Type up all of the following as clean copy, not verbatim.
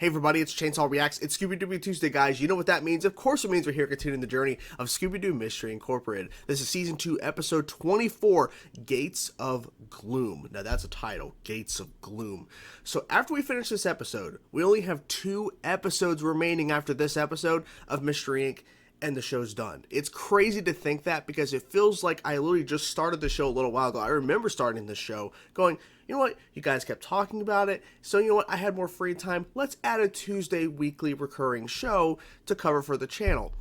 Hey everybody, it's Chainsaw Reacts. It's Scooby-Doo Tuesday, guys. You know what that means? Of course it means we're here continuing the journey of Scooby-Doo Mystery Incorporated. This is Season 2, Episode 24, Gates of Gloom. Now that's a title, Gates of Gloom. So after we finish this episode, we only have 2 episodes remaining after this episode of Mystery Inc., and the show's done. It's crazy to think that because it feels like I literally just started the show a little while ago. I remember starting this show going, you know what, you guys kept talking about it, so you know what, I had more free time. Let's add a Tuesday weekly recurring show to cover for the channel.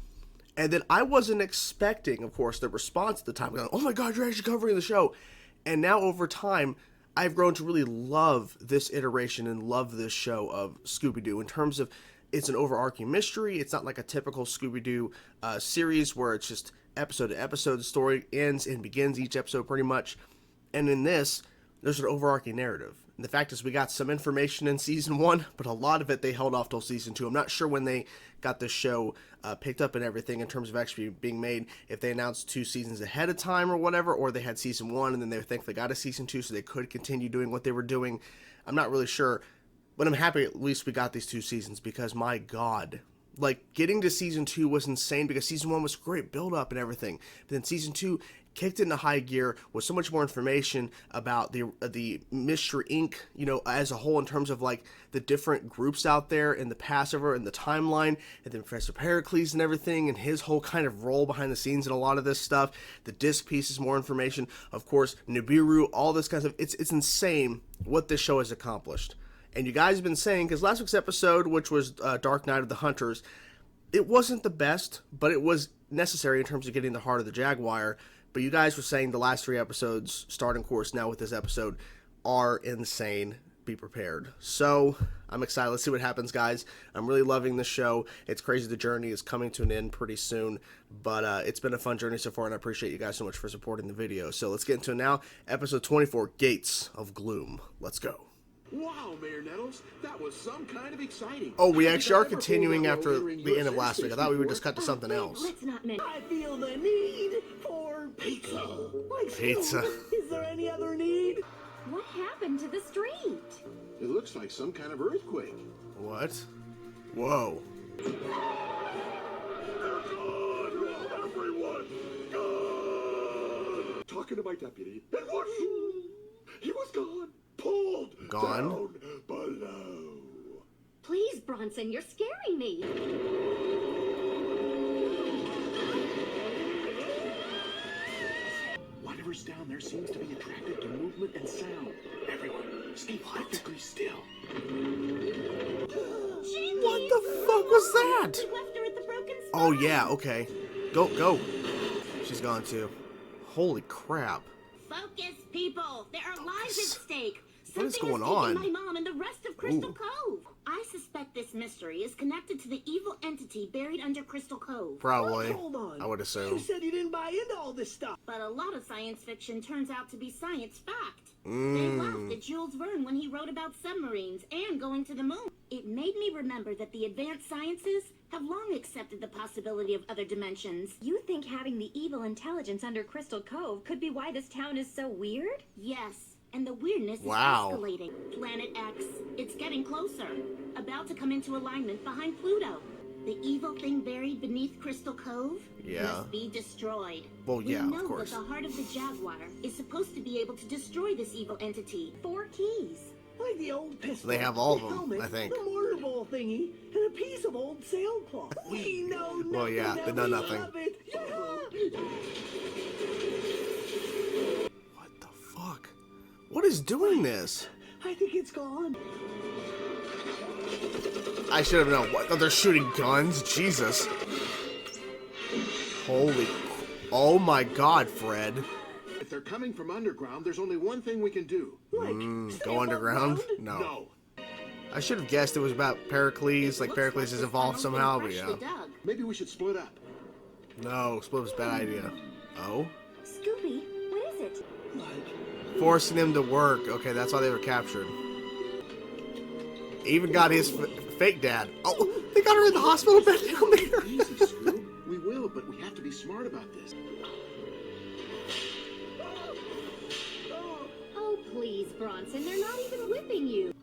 And then I wasn't expecting, of course, the response at the time, going, oh my god, you're actually covering the show. And now over time, I've grown to really love this iteration and love this show of Scooby-Doo in terms of it's an overarching mystery. It's not like a typical Scooby-Doo series where it's just episode to episode. The story ends and begins each episode pretty much. And in this, there's an overarching narrative. And the fact is we got some information in Season 1, but a lot of it they held off till Season 2. I'm not sure when they got the show picked up and everything in terms of actually being made. If they announced 2 seasons ahead of time or whatever, or they had Season 1 and then they think they got a Season 2 so they could continue doing what they were doing. I'm not really sure. But I'm happy at least we got these 2 seasons because, my god, like, getting to Season 2 was insane because Season 1 was great build-up and everything. But then Season 2 kicked into high gear with so much more information about the Mystery Inc., you know, as a whole in terms of, like, the different groups out there in the Passover and the timeline, and then Professor Pericles and everything, and his whole kind of role behind the scenes in a lot of this stuff. The disc pieces, more information. Of course, Nibiru, all this kind of stuff. It's insane what this show has accomplished. And you guys have been saying, because last week's episode, which was Dark Knight of the Hunters, it wasn't the best, but it was necessary in terms of getting the heart of the Jaguar. But you guys were saying the last 3 episodes, starting course now with this episode, are insane. Be prepared. So, I'm excited. Let's see what happens, guys. I'm really loving this show. It's crazy the journey is coming to an end pretty soon. But it's been a fun journey so far, and I appreciate you guys so much for supporting the video. So, let's get into it now. Episode 24, Gates of Gloom. Let's go. Wow, Mayor Nettles, that was some kind of exciting. Oh, we actually are continuing after the end of last week. I thought we would just cut to something else. Let's not miss. I feel the need for pizza. Like Pizza. Is there any other need? What happened to the street? It looks like some kind of earthquake. What? Whoa. They're gone! Everyone, gone! Talking to my deputy, and what? He was gone. Pulled Gone? down below. Please, Bronson, you're scaring me. Whatever's down there seems to be attracted to movement and sound. Everyone, stay perfectly still. What the fuck was that? We left her at the broken spot. Oh, yeah, okay. Go. She's gone too. Holy crap. Focus, people. There are lives at stake. What is Something going has on? taken my mom and the rest of Crystal Ooh. Cove. I suspect this mystery is connected to the evil entity buried under Crystal Cove. Probably. Hold on. I would assume. You said you didn't buy into all this stuff. But a lot of science fiction turns out to be science fact. They laughed at Jules Verne when he wrote about submarines and going to the moon. It made me remember that the advanced sciences have long accepted the possibility of other dimensions. You think having the evil intelligence under Crystal Cove could be why this town is so weird? Yes, and the weirdness Wow. is escalating. Planet X, it's getting closer. About to come into alignment behind Pluto. The evil thing buried beneath Crystal Cove must be destroyed. Well, yeah, we know of course. that the heart of the Jaguar is supposed to be able to destroy this evil entity. 4 keys. Like the old pistol. They have all the of them, helmet, I think. The mortar ball thingy, and a piece of old sailcloth. We know nothing. Well, yeah, they know we nothing. love it. Yeah. What the fuck? What is doing this? I think it's gone. I should have known. What? Oh, they're shooting guns? Jesus. Holy. Oh my god, Fred. If they're coming from underground, there's only one thing we can do. Like, stay Go underground? above ground? No. I should have guessed it was about Pericles, like Looks Pericles is this involved tunnel's been somehow, but freshly yeah. dug. Maybe we should split up. No, split was a bad idea. Oh? Scooby, what is it? Like, Forcing him to work. Okay, that's why they were captured. Even got his fake dad. Oh, they got her in the hospital bed down there. Easy, Scoob. We will, but we have to be smart about this. Oh, please, Bronson, they're not even whipping you.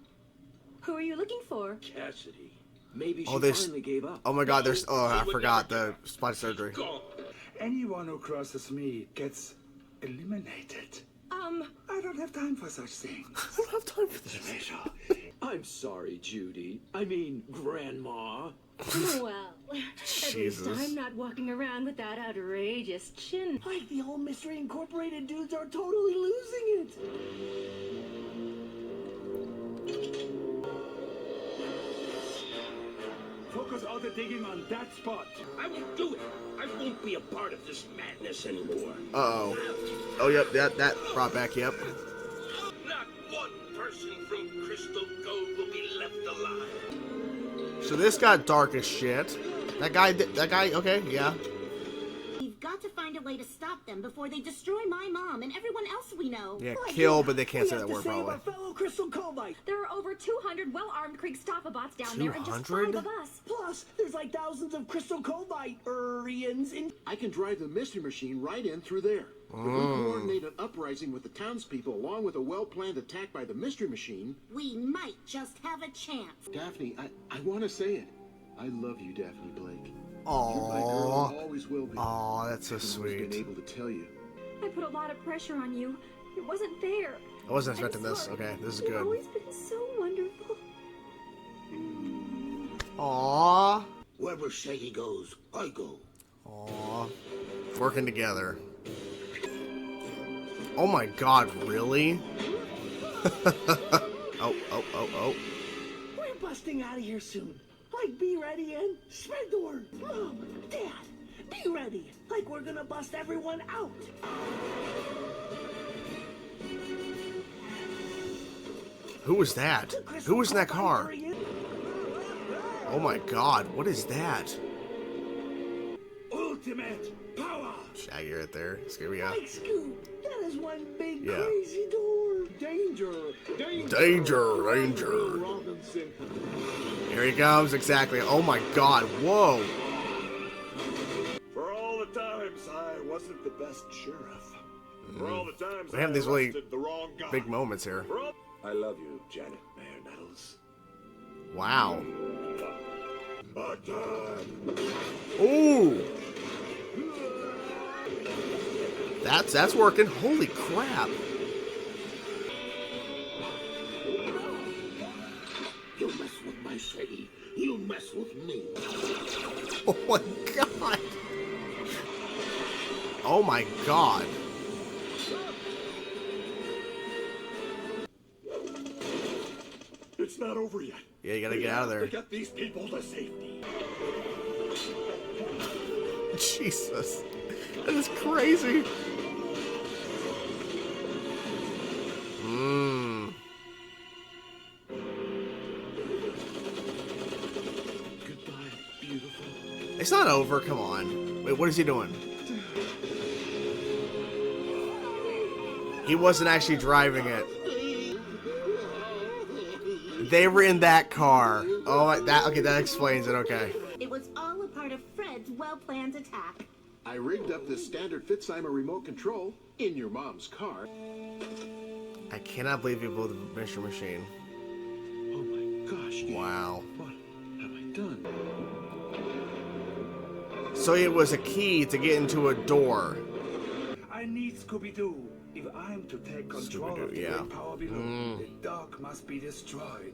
Who are you you looking for? Cassidy. Maybe Oh, she finally gave up. Oh my God, there's. Oh, I forgot the spine surgery. Anyone who crosses me gets eliminated. I don't have time for such things. I don't have time for this. I'm sorry, Judy. I mean, Grandma. Well, at least Jesus. I'm not walking around with that outrageous chin. Like the whole Mystery Incorporated dudes are totally losing it. Focus all the digging on that spot. I won't do it. I won't be a part of this madness anymore. Uh-oh. Oh, yep, that brought back, yep. Not one person from Crystal Cove will be left alive. So this got dark as shit. That guy, okay, yeah. We've got to find a way to stop them before they destroy my mom and everyone else we know. Yeah, Like, kill, but they can't we say have that to word save probably. our fellow Crystal Covite. There are over 200 well-armed Kriegstoffabots down there and just 200? 5 of us. Plus, there's like thousands of Crystal Covite-ians in... I can drive the mystery machine right in through there. If we coordinate an uprising with the townspeople along with a well-planned attack by the mystery machine... We might just have a chance. Daphne, I want to say it. I love you, Daphne Blake. You're my girl and Aww. always will be. Aw, that's so I haven't always sweet. been able to tell you. I put a lot of pressure on you. It wasn't fair. I wasn't I'm expecting this. sorry. Okay, this is You've good. always been so wonderful. Aww. Wherever Shaggy goes, I go. Aww. Working together. Oh my God, really? Oh. We're busting out of here soon. Like, be ready and spread the word. Mom, Dad, be ready. Like, we're gonna bust everyone out. Who was that? The Crystal Who was in that Covite car? are in. Oh my God, what is that? Ultimate power. Shaggy right there. Scooby, yeah. Like Scoop, that is one big Yeah. crazy door. Danger! Danger! Robinson. Here he comes, exactly. Oh my God, whoa. For all the times I wasn't the best sheriff. For all the times We have I these really arrested the wrong guy. Big moments here. For all... I love you, Janet Mayer Nettles. Wow. But time. Ooh. That's working. Holy crap. You mess with my Shaggy, you mess with me. Oh my God. Oh my God. It's not over yet. Yeah, you gotta get out of there. To get these people to safety. Jesus. That is crazy. Goodbye, beautiful. It's not over, come on. Wait, what is he doing? He wasn't actually driving it. They were in that car. Oh, okay, that explains it, okay. It was all a part of Fred's well-planned attack. I rigged up this standard Fitzheimer remote control in your mom's car. I cannot believe you blew the mystery machine. Oh my gosh. Ian. Wow. What have I done? So it was a key to get into a door. I need Scooby-Doo. If I'm to take control of the yeah. great power below, the dark must be destroyed.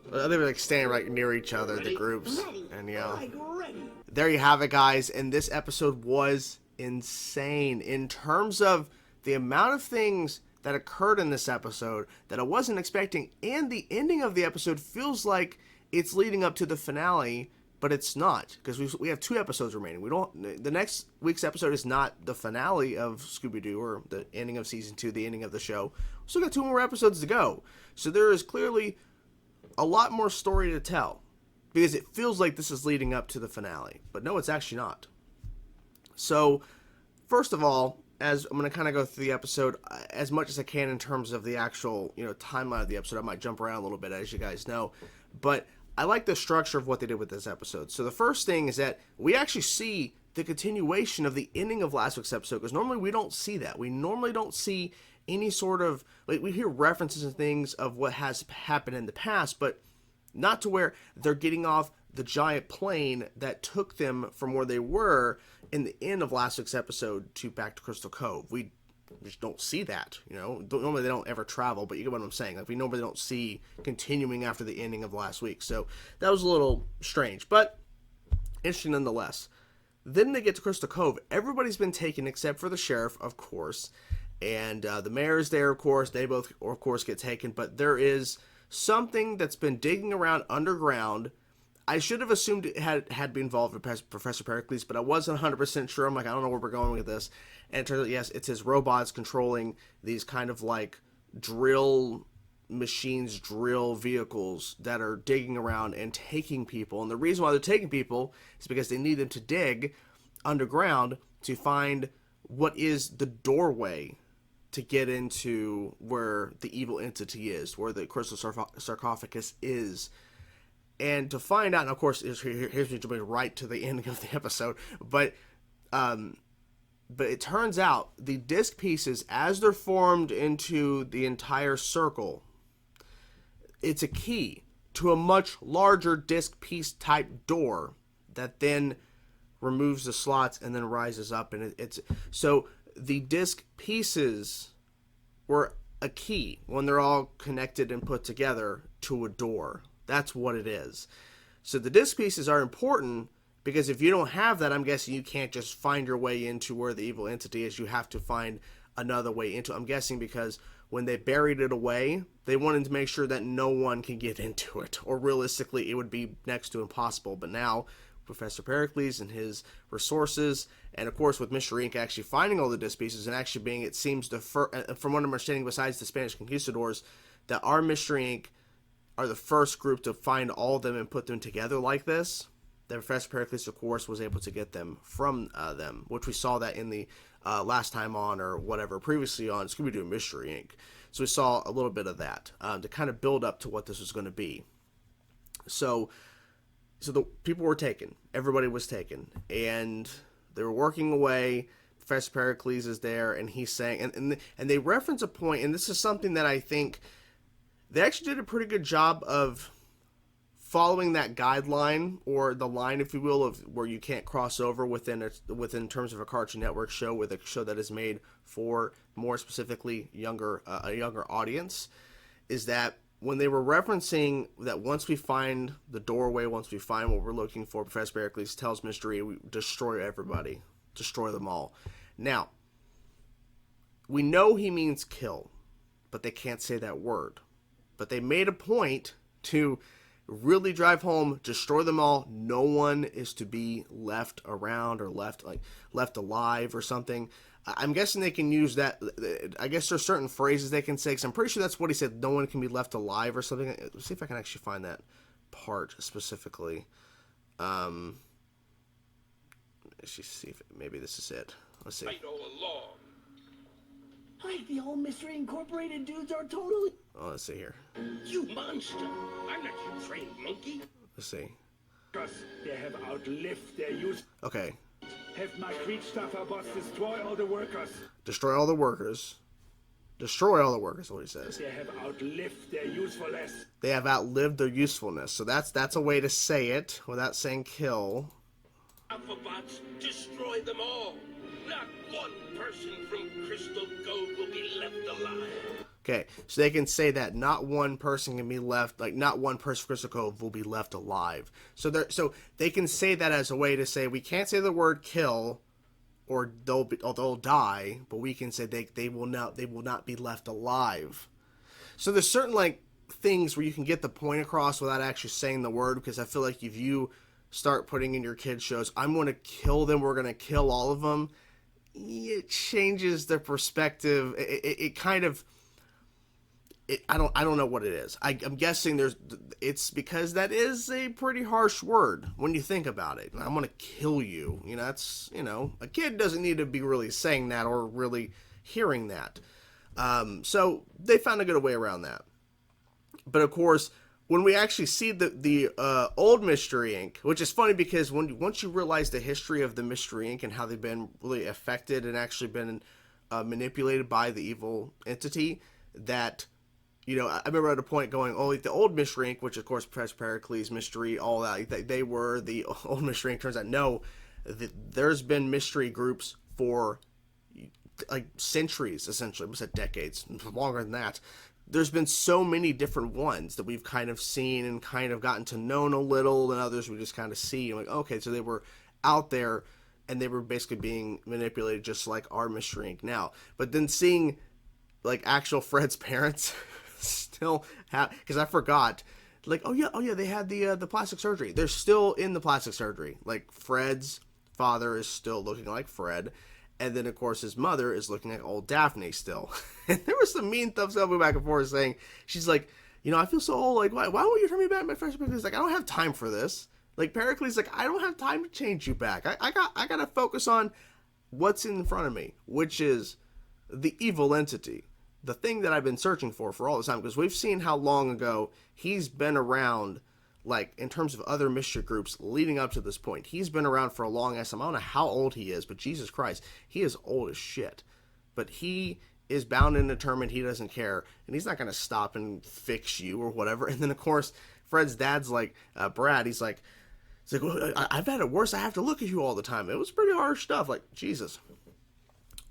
They were like standing right near each other, the groups. And yeah. Like, ready. There you have it, guys. And this episode was insane in terms of the amount of things that occurred in this episode that I wasn't expecting. And the ending of the episode feels like it's leading up to the finale, but it's not, because we have 2 episodes remaining. The next week's episode is not the finale of Scooby-Doo or the ending of season 2, the ending of the show. We still got 2 more episodes to go. So there is clearly a lot more story to tell, because it feels like this is leading up to the finale, but no, it's actually not. So, first of all, as I'm going to kind of go through the episode as much as I can in terms of the actual, timeline of the episode. I might jump around a little bit, as you guys know, but I like the structure of what they did with this episode. So the first thing is that we actually see the continuation of the ending of last week's episode, because normally we don't see that. We normally don't see any sort of, like, we hear references and things of what has happened in the past, but not to where they're getting off the giant plane that took them from where they were in the end of last week's episode to back to Crystal Cove. We just don't see that, you know. Normally they don't ever travel, but you get what I'm saying. Like, we normally don't see continuing after the ending of last week. So that was a little strange, but interesting nonetheless. Then they get to Crystal Cove. Everybody's been taken except for the sheriff, of course. And the mayor's there, of course. They both, of course, get taken. But there is something that's been digging around underground. I should have assumed it had been involved with Professor Pericles, but I wasn't 100% sure. I'm like, I don't know where we're going with this. And it turns out, yes, it's his robots controlling these kind of like drill machines, drill vehicles that are digging around and taking people. And the reason why they're taking people is because they need them to dig underground to find what is the doorway to get into where the evil entity is, where the crystal sarcophagus is. And to find out, and of course, here's me jumping right to the ending of the episode, but it turns out the disc pieces, as they're formed into the entire circle, it's a key to a much larger disc piece type door that then removes the slots and then rises up. And it's so the disc pieces were a key when they're all connected and put together to a door. That's what it is. So the disc pieces are important because if you don't have that, I'm guessing you can't just find your way into where the evil entity is. You have to find another way into it. I'm guessing because when they buried it away, they wanted to make sure that no one can get into it. Or realistically, it would be next to impossible. But now, Professor Pericles and his resources, and of course with Mystery Inc. actually finding all the disc pieces and actually being, it seems, from what I'm understanding, besides the Spanish conquistadors, that our Mystery Inc. are the first group to find all of them and put them together like this. The Professor Pericles, of course, was able to get them from them, which we saw that in the last time on, or whatever, previously on Scooby-Doo Mystery Inc. So we saw a little bit of that to kind of build up to what this was going to be. So the people were taken. Everybody was taken. And they were working away. Professor Pericles is there, and he's saying, and they reference a point, and this is something that I think they actually did a pretty good job of following that guideline, or the line, if you will, of where you can't cross over within terms of a Cartoon Network show, with a show that is made for more specifically a younger audience, is that when they were referencing that once we find the doorway, once we find what we're looking for, Professor Pericles tells Mystery, we destroy everybody, destroy them all. Now, we know he means kill, but they can't say that word. But they made a point to really drive home, destroy them all. No one is to be left around or left alive or something. I'm guessing they can use that. I guess there's certain phrases they can say, because I'm pretty sure that's what he said. No one can be left alive or something. Let's see if I can actually find that part specifically. Let's just see if maybe this is it. Let's see. Right all along. Like the old Mystery Incorporated dudes are totally... Oh, let's see here. You monster! I'm not your trained monkey. Let's see. Because they have outlived their use. Okay. Have my Creech-Stuffer boss destroy all the workers. Destroy all the workers. Destroy all the workers, is what he says. They have outlived their usefulness. They have outlived their usefulness. So that's a way to say it without saying kill. Alphabots, destroy them all. Not one person from Crystal Cove will be left alive. Okay, so they can say that not one person can be left, like not one person from Crystal Cove will be left alive. So they can say that as a way to say we can't say the word kill, or they'll die, but we can say they will not be left alive. So there's certain like things where you can get the point across without actually saying the word, because I feel like if you start putting in your kids shows, I'm going to kill them, we're going to kill all of them, it changes the perspective. It kind of, I don't know what it is. I'm guessing it's because that is a pretty harsh word when you think about it. I'm going to kill you. That's, a kid doesn't need to be really saying that or really hearing that. So they found a good way around that. But of course, when we actually see the old Mystery Inc., which is funny because once you realize the history of the Mystery Inc. and how they've been really affected and actually been manipulated by the evil entity that, you know, I remember at a point going, oh, like the old Mystery Inc., which of course Pericles, Mystery, all that, they were the old Mystery Inc. Turns out, no, there's been mystery groups for like centuries, essentially. I almost said decades, longer than that. There's been so many different ones that we've kind of seen and kind of gotten to know a little, and others we just kind of see. I'm like, okay, so they were out there, and they were basically being manipulated just like our Mystery Inc. now. But then seeing like actual Fred's parents still have, because I forgot, like, oh yeah, they had the plastic surgery. They're still in the plastic surgery. Like Fred's father is still looking like Fred, and then of course his mother is looking like old Daphne still. And there was some mean stuff going back and forth saying, she's like, you know, I feel so old. Like, why won't you turn me back my fresh? Because like I don't have time for this. Like Pericles, like I don't have time to change you back. I gotta focus on what's in front of me, which is the evil entity. The thing that I've been searching for all this time, because we've seen how long ago he's been around, like in terms of other mystery groups leading up to this point. He's been around for a long ass time. I don't know how old he is, but Jesus Christ, he is old as shit. But he is bound and determined. He doesn't care, and he's not going to stop and fix you or whatever. And then of course Fred's dad's like, Brad, he's like, well, I've had it worse. I have to look at you all the time. It was pretty harsh stuff. Like, Jesus.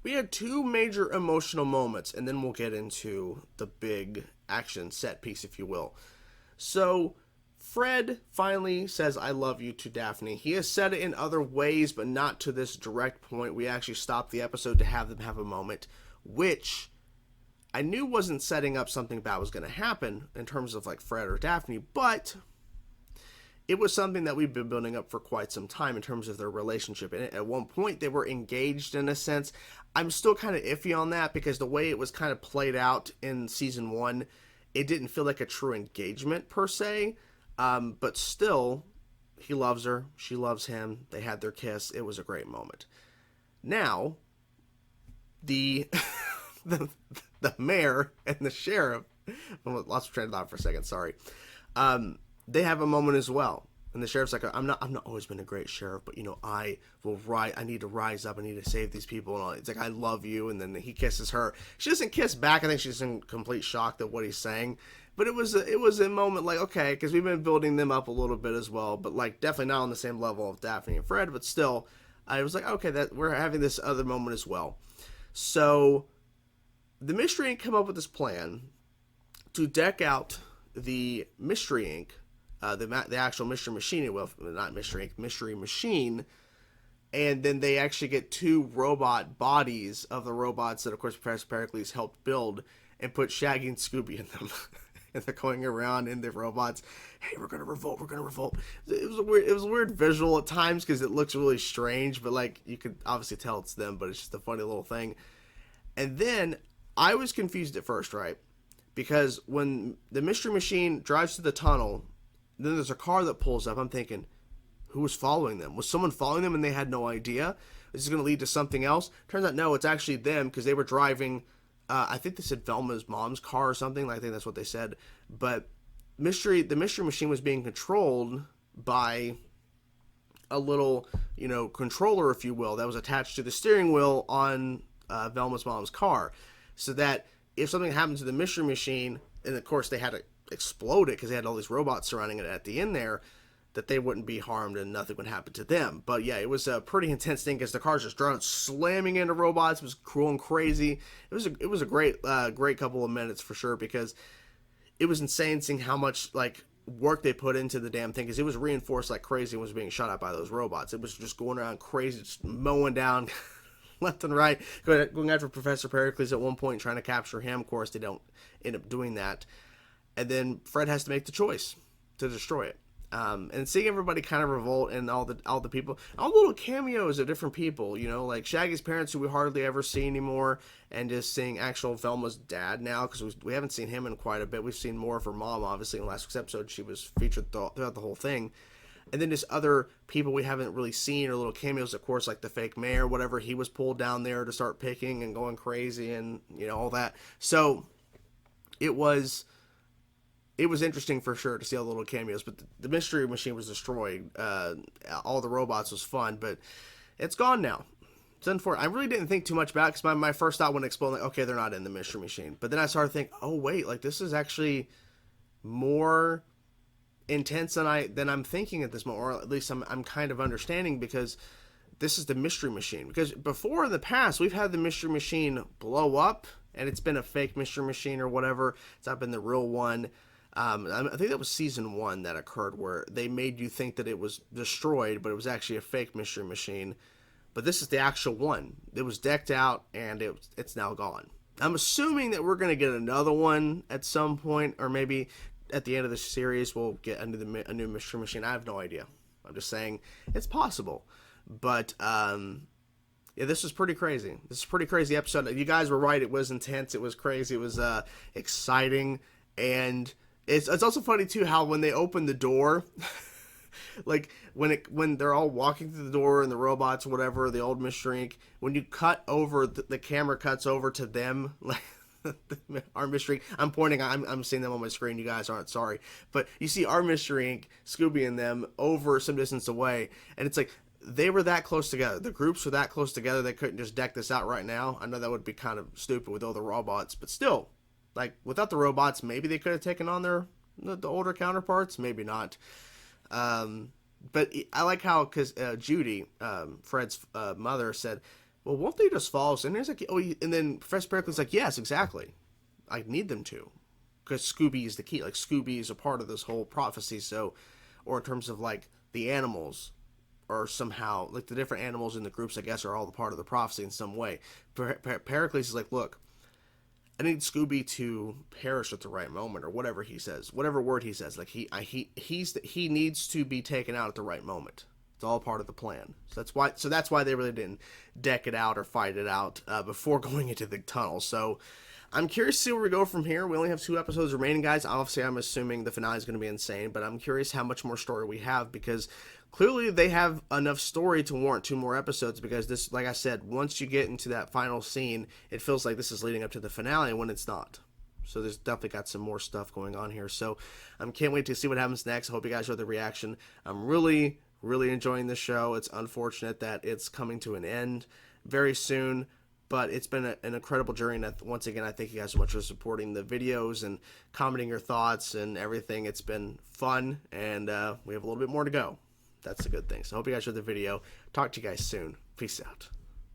We had two major emotional moments, and then we'll get into the big action set piece, if you will. So, Fred finally says, I love you to Daphne. He has said it in other ways, but not to this direct point. We actually stopped the episode to have them have a moment, which I knew wasn't setting up something bad was going to happen in terms of like Fred or Daphne, but it was something that we've been building up for quite some time in terms of their relationship. And at one point, they were engaged in a sense. I'm still kind of iffy on that because the way it was kind of played out in season 1, it didn't feel like a true engagement per se. But still, he loves her. She loves him. They had their kiss. It was a great moment. Now, the mayor and the sheriff, I lost train of thought for a second, sorry. They have a moment as well. And the sheriff's like, I'm not always been a great sheriff, but you know, I need to rise up. I need to save these people. And all. It's like, I love you. And then he kisses her. She doesn't kiss back. I think she's in complete shock at what he's saying. But it was a moment like, okay, because we've been building them up a little bit as well, but like definitely not on the same level of Daphne and Fred, but still, I was like, okay, that we're having this other moment as well. So the Mystery Inc. come up with this plan to deck out the Mystery Inc., the actual Mystery Machine, well, not Mystery Inc., Mystery Machine, and then they actually get 2 robot bodies of the robots that, of course, Professor Pericles helped build and put Shaggy and Scooby in them. And they're going around in the robots. Hey, we're gonna revolt. It was a weird visual at times because it looks really strange, but like you could obviously tell it's them. But it's just a funny little thing. And then I was confused at first, right? Because when the Mystery Machine drives to the tunnel, then there's a car that pulls up. I'm thinking, who was following them? Was someone following them and they had no idea? Is this going to lead to something else? Turns out, no, it's actually them because they were driving. I think they said Velma's mom's car or something. I think that's what they said. But the Mystery Machine was being controlled by a little, controller, if you will, that was attached to the steering wheel on Velma's mom's car. So that if something happened to the Mystery Machine, and of course they had to explode it because they had all these robots surrounding it at the end there, that they wouldn't be harmed and nothing would happen to them. But yeah, it was a pretty intense thing because the cars just drove slamming into robots. It was cruel and crazy. It was a great couple of minutes for sure because it was insane seeing how much like work they put into the damn thing because it was reinforced like crazy and was being shot at by those robots. It was just going around crazy, just mowing down left and right, going after Professor Pericles at one point, trying to capture him. Of course, they don't end up doing that. And then Fred has to make the choice to destroy it. And seeing everybody kind of revolt and all the people, all the little cameos of different people, like Shaggy's parents who we hardly ever see anymore, and just seeing actual Velma's dad now because we haven't seen him in quite a bit. We've seen more of her mom, obviously, in last week's episode. She was featured throughout the whole thing. And then just other people we haven't really seen or little cameos, of course, like the fake mayor, whatever, he was pulled down there to start picking and going crazy and, all that. So it was interesting for sure to see all the little cameos, but the Mystery Machine was destroyed. All the robots was fun, but it's gone now. It's unfortunate. I really didn't think too much about it because my first thought when it exploded, like, okay, they're not in the Mystery Machine. But then I started thinking, oh wait, like this is actually more intense than I'm thinking at this moment, or at least I'm kind of understanding, because this is the Mystery Machine. Because before in the past, we've had the Mystery Machine blow up, and it's been a fake Mystery Machine or whatever. It's not been the real one. I think that was season 1 that occurred, where they made you think that it was destroyed, but it was actually a fake Mystery Machine. But this is the actual one. It was decked out, and it's now gone. I'm assuming that we're going to get another one at some point, or maybe at the end of the series we'll get a new Mystery Machine. I have no idea. I'm just saying it's possible. But yeah, this was pretty crazy. This is a pretty crazy episode. You guys were right. It was intense. It was crazy. It was exciting. And it's also funny, too, how when they opened the door... like when they're all walking through the door and the robots, whatever, the old Mystery Inc., when you cut over, the camera cuts over to them, like our Mystery Inc. I'm pointing, I'm seeing them on my screen. You guys aren't, sorry, but you see our Mystery Inc., Scooby and them over some distance away, and it's like they were that close together. The groups were that close together. They couldn't just deck this out right now. I know that would be kind of stupid with all the robots, but still, like without the robots, maybe they could have taken on the older counterparts. Maybe not. But I like how, because Judy, Fred's mother, said, well, won't they just follow us? And there's like, oh, and then Professor Pericles like, yes, exactly. I need them to, because Scooby is the key. Like, Scooby is a part of this whole prophecy. So, or in terms of like the animals, or somehow like the different animals in the groups, I guess, are all the part of the prophecy in some way. Pericles is like, look, I need Scooby to perish at the right moment, or whatever he says, whatever word he says. Like he needs to be taken out at the right moment. It's all part of the plan. So that's why they really didn't deck it out or fight it out before going into the tunnel. So I'm curious to see where we go from here. We only have 2 episodes remaining, guys. Obviously, I'm assuming the finale is going to be insane, but I'm curious how much more story we have, because clearly they have enough story to warrant 2 more episodes, because this, like I said, once you get into that final scene, it feels like this is leading up to the finale when it's not. So there's definitely got some more stuff going on here. So I can't wait to see what happens next. I hope you guys enjoy the reaction. I'm really enjoying this show. It's unfortunate that it's coming to an end very soon, but it's been an incredible journey. And once again, I thank you guys so much for supporting the videos and commenting your thoughts and everything. It's been fun, and we have a little bit more to go. That's a good thing. So I hope you guys enjoyed the video. Talk to you guys soon. Peace out.